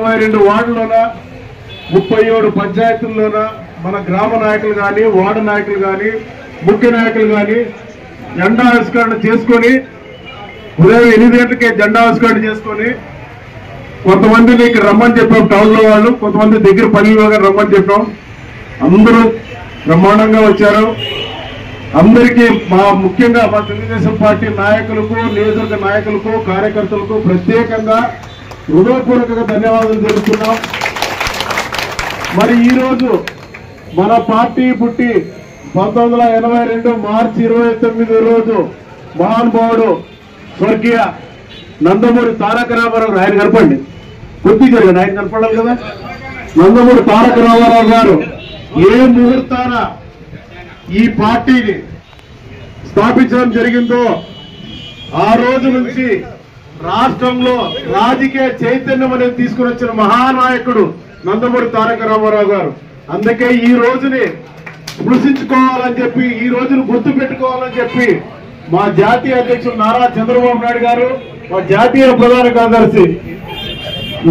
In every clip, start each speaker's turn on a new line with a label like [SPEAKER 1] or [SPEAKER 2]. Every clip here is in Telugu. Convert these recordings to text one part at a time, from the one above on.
[SPEAKER 1] 182 వార్డులోన 37 పంచాయతీల్లోన మన గ్రామ నాయకులు కానీ వార్డు నాయకులు కానీ ముఖ్య నాయకులు కానీ జెండా ఆవిష్కరణ చేసుకొని ఉదయం 8 గంటలకే జెండా ఆవిష్కరణ చేసుకొని కొంతమందిని ఇక్కడ రమ్మని చెప్పాం, టౌన్ లో వాళ్ళు కొంతమంది దగ్గర పల్లెల్లో రమ్మని చెప్పాం. అందరూ బ్రహ్మాండంగా వచ్చారు. అందరికీ ముఖ్యంగా మా తెలుగుదేశం పార్టీ నాయకులకు, నియోజకవర్గ నాయకులకు, కార్యకర్తలకు ప్రత్యేకంగా హృదయపూర్వకంగా ధన్యవాదాలు తెలుపుతున్నాం. మరి ఈరోజు మన పార్టీ పుట్టి 1982 మార్చి 29 రోజు మహానుభావుడు స్వర్గీయ నందమూరి తారక రామారావు, ఆయన కనపండి కొద్దిగా జరిగింది, ఆయన కనపడాలి కదా. నందమూరి తారక రామారావు గారు ఏ ముహూర్తాన ఈ పార్టీని స్థాపించడం జరిగిందో ఆ రోజు నుంచి రాష్ట్రంలో రాజకీయ చైతన్యం అనేది తీసుకుని వచ్చిన మహానాయకుడు నందమూరి తారక రామారావు గారు. అందుకే ఈ రోజుని స్పృశించుకోవాలని చెప్పి, ఈ రోజును గుర్తు పెట్టుకోవాలని చెప్పి మా జాతీయ అధ్యక్షులు నారా చంద్రబాబు నాయుడు గారు, మా జాతీయ ప్రధాన కార్యదర్శి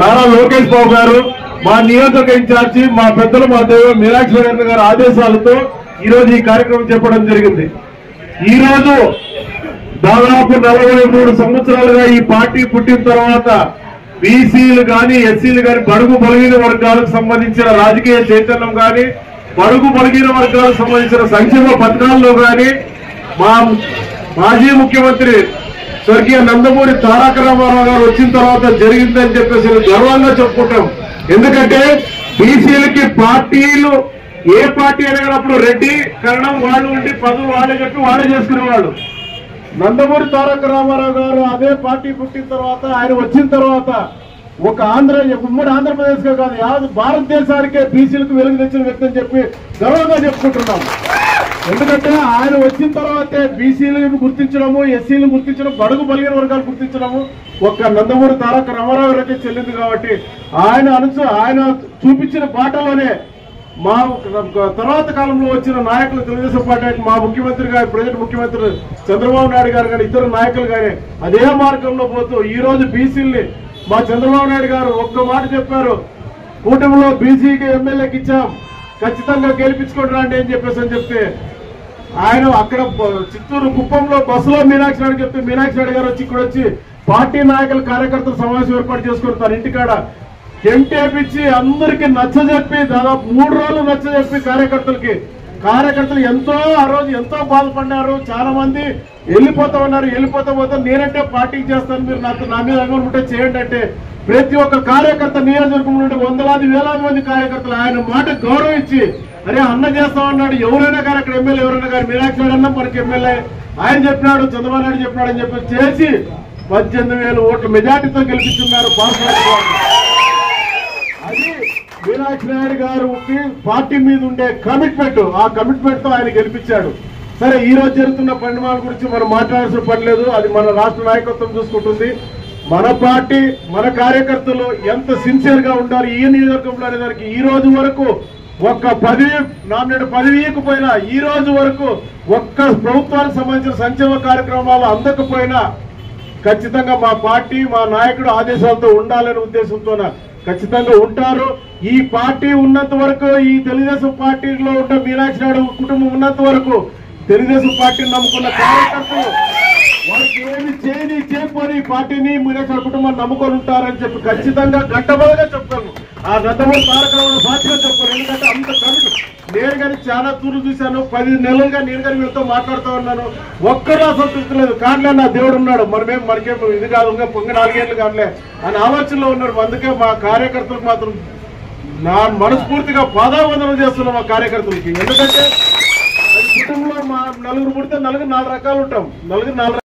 [SPEAKER 1] నారా లోకేష్ బాబు గారు, మా నియోజక ఇన్ఛార్జి మా పెద్దలు మా దేవ మీనాక్షి గారి ఆదేశాలతో ఈ రోజు ఈ కార్యక్రమం చెప్పడం జరిగింది. ఈ రోజు దాదాపు 43 సంవత్సరాలుగా ఈ పార్టీ పుట్టిన తర్వాత బీసీలు కానీ ఎస్సీలు కానీ బడుగు బలహీన వర్గాలకు సంబంధించిన రాజకీయ చైతన్యం కానీ, బడుగు బలహీన వర్గాలకు సంబంధించిన సంక్షేమ పథకాల్లో కానీ మా మాజీ ముఖ్యమంత్రి స్వర్గీయ నందమూరి తారక రామారావు గారు వచ్చిన తర్వాత జరిగిందని చెప్పేసి గర్వంగా చెప్పుకుంటాం. ఎందుకంటే బీసీలకి పార్టీలు ఏ పార్టీ అనేటప్పుడు రెడ్డి కరణం వాళ్ళు ఉండి పదవులు వాళ్ళే చెప్పి వాళ్ళే చేసుకునేవాళ్ళు. నందమూరి తారక రామారావు గారు అదే పార్టీ పుట్టిన తర్వాత, ఆయన వచ్చిన తర్వాత ఒక ఉమ్మడి ఆంధ్రప్రదేశ్ గా కాదు యావత్ భారతదేశానికే బీసీలకు వెలుగు తెచ్చిన వ్యక్తి అని చెప్పి గర్వంగా చెప్పుకుంటున్నాం. ఎందుకంటే ఆయన వచ్చిన తర్వాతే బీసీలను గుర్తించడము, ఎస్సీలను గుర్తించడం, బడుగు బలహీన వర్గాలు గుర్తించడము ఒక్క నందమూరి తారక రామారావు గారికి చెల్లింది. కాబట్టి ఆయన చూపించిన బాటలోనే మా తర్వాత కాలంలో వచ్చిన నాయకులు తెలుగుదేశం పార్టీ మా ముఖ్యమంత్రి గారు, ప్రజెంట్ ముఖ్యమంత్రి చంద్రబాబు నాయుడు గారు కానీ ఇతర నాయకులు కానీ అదే మార్గంలో పోతూ ఈ రోజు బీసీల్ని మా చంద్రబాబు నాయుడు గారు ఒక్క మాట చెప్పారు, కూటమిలో బీసీకి ఎమ్మెల్యేకి ఇచ్చాం, ఖచ్చితంగా గెలిపించుకోండి రండి అని చెప్తే ఆయన అక్కడ చిత్తూరు కుప్పంలో బస్సులో మీనాక్షి నాయుడు చెప్తే మీనాక్షి నాయుడు గారు వచ్చి ఇక్కడ వచ్చి పార్టీ నాయకులు కార్యకర్తల సమావేశం ఏర్పాటు చేసుకుని తన ఇంటికాడ టెంటేపించి అందరికి నచ్చజెప్పి దాదాపు 3 రోజులు నచ్చజెప్పి కార్యకర్తలు ఎంతో ఆ రోజు ఎంతో బాధపడ్డారు. చాలా మంది వెళ్ళిపోతా ఉన్నారు. వెళ్ళిపోతా నేనంటే పార్టీకి చేస్తాను, మీరు నా మీద అనుకుంటే చేయండి అంటే ప్రతి ఒక్క కార్యకర్త నియోజకవర్గం నుండి వందలాది వేలాది మంది కార్యకర్తలు ఆయన మాట గౌరవించి అరే అన్న చేస్తామన్నాడు, ఎవరైనా కానీ అక్కడ ఎమ్మెల్యే ఎవరైనా కానీ మీనాక్షి నాయుడు అన్న మనకి ఎమ్మెల్యే ఆయన చెప్పినాడు, చంద్రబాబు నాయుడు చెప్పినాడు అని చెప్పి చేసి 18,000 ఓట్ల మెజార్టీతో గెలిపిస్తున్నారు అది మీనాక్షి నాయుడు గారికి పార్టీ మీద ఉండే కమిట్మెంట్. ఆ కమిట్మెంట్ తో ఆయన గెలిపించాడు. సరే ఈ రోజు జరుగుతున్న పరిణామాల గురించి మనం మాట్లాడాల్సిన పని లేదు, అది మన రాష్ట్ర నాయకత్వం చూసుకుంటుంది. మన పార్టీ మన కార్యకర్తలు ఎంత సిన్సియర్ గా ఉండాలి ఈ నియోజకవర్గంలో అనే దానికి ఈ రోజు వరకు ఒక్క నామినేట్ పదవియకపోయినా, ఈ రోజు వరకు ఒక్క ప్రభుత్వానికి సంబంధించిన సంక్షేమ కార్యక్రమాలు అందకపోయినా ఖచ్చితంగా మా పార్టీ మా నాయకుడు ఆదేశాలతో ఉండాలనే ఉద్దేశంతో ఖచ్చితంగా ఉంటారు. ఈ పార్టీ ఉన్నంత వరకు, ఈ తెలుగుదేశం పార్టీలో ఉన్న మీనాక్షి నాయుడు కుటుంబం ఉన్నంత వరకు తెలుగుదేశం పార్టీని నమ్ముకున్న కార్యకర్తలు వాళ్ళకి ఏమి చేయకపోని పార్టీని మీనాక్షి కుటుంబాన్ని నమ్ముకొని ఉంటారని చెప్పి ఖచ్చితంగా గంటబోగా చెప్తాను. ఆ నందమూరి తారక రామారావు సాక్షిగా చెప్తాను. ఎందుకంటే అంత కమిటీ నేను కానీ చాలా తూర్లు చూశాను. 10 నెలలుగా నేను కానీ వీళ్ళతో మాట్లాడుతూ ఉన్నాను. ఒక్కడూ అసంతృప్తి లేదు. కాదులే నా దేవుడు ఉన్నాడు, మనకేం ఇది కాదు, ఇంకా 4 ఏళ్ళు కాదులే అని ఆలోచనలో ఉన్నారు. అందుకే మా కార్యకర్తలకు మాత్రం నా మనస్ఫూర్తిగా పాదావందనం చేస్తున్నాం మా కార్యకర్తలకి. ఎందుకంటే కుటుంబంలో మా 4 పుడితే 4 రకాలు ఉంటాం. 4